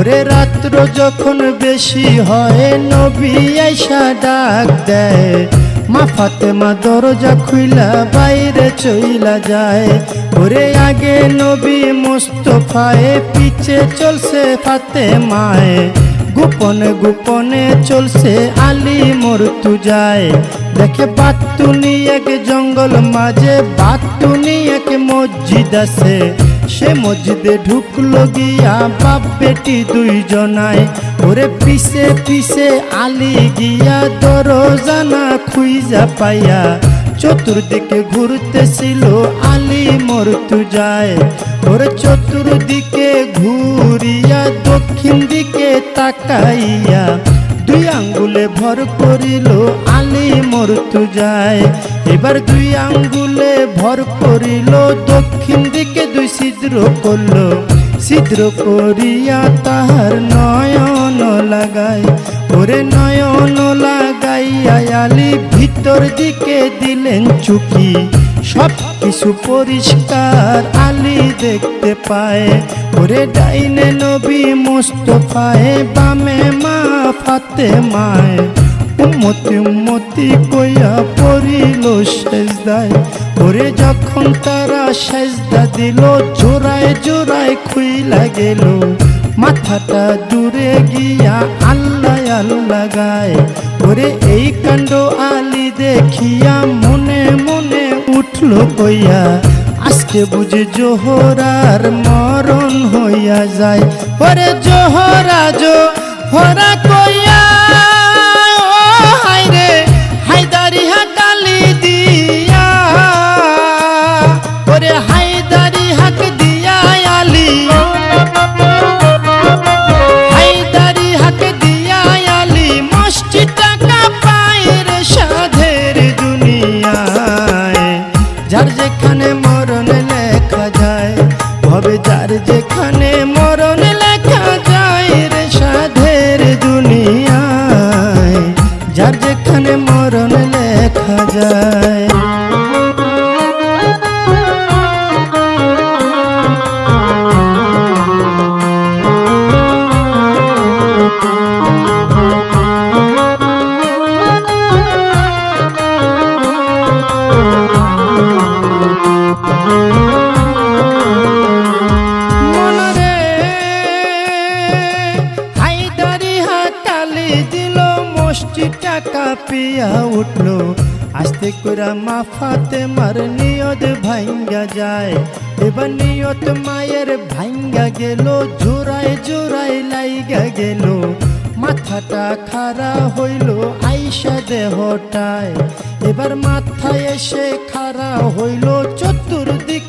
ওরে রাত্র যখন বেশি হয় নবী আইসা ডাক দেয়, মা ফাতেমা দরজা খুইলা বাইরে চইলা যায়। ওরে আগে নবী মুস্তফায়ে, পিছে চলছে ফাতেমায়ে, গোপনে গোপনে চলছে আলী মর্তুজায়। দেখে বাতুনি এক জঙ্গল মাঝে, বাতুনি এক মসজিদ আছে, সে মসজিদে ঢুকলো গিয়া বাপ বেটি দুইজনায়। ওরে পিছে পিছে আলী গিয়া দরজা না খুইজা পাইয়া, চতুর্দিকে ঘুরতেছিল আলী মর্তুজায়। ওরে চতুর্দিকে ঘুরিয়া দক্ষিণ দিকে তাকাইয়া, দুই আঙ্গুলে ভর করিল আলী মর্তুজায়। এবার দুই আঙ্গুলে ভর করিল, দক্ষিণ দিকে দুই ছিদ্র করল, ছিদ্র করিয়া তাহার নয়ন লাগায়। ওরে নয়ন লাগাইয়া আলী ভিতর দিকে দিলেন চুকি, সব কিছু পরিষ্কার আলী দেখতে পায়। ওরে ডাইনে নবী মুস্তফায়ে, বামে মা ফাতেমায়ে, উম্মতি উম্মতি কইয়া পড়িল সেজদায়। ওরে যখন তারা সেজদা দিল, জোড়ায় জোড়ায় খুইলা গেল, মাথাটা দূরে গিয়া আল্লাহ আল্লাহ গায়। ওরে এই কাণ্ড আলী দেখিয়া মনে মনে উঠল কইয়া, আজকে বুঝে জোহরার মরণ হইয়া যায়। ওরে জোহরা জোহরা কইয়া, ও হায়রে হায়দারি হাকালি দিয়া, ওরে হায়দারি হাক দিয়া আলী, হায়দারি হাক দিয়া আলী মসজিদটা কাঁপায় রে সাধের দুনিয়ায়। যার যেখানে মরণ লেখা যায় হবে, যার যেখানে মরণ লেখা যায় রে সাধের দুনিয়ায়, যার যেখানে মরণ লেখা যায়। মসজিদটা কাঁপিয়া উঠলো, আস্তে করে মা ফাতেমার নিয়ত ভাঙ্গা যায়। এবার নিয়ত মায়ের ভাঙ্গা গেল, জোড়ায় জোড়ায় লাইগা গেল, মাথাটা খাড়া হইল আইসা দেহটায়। এবার মাথায় এসে খাড়া হইল, চতুর্দিক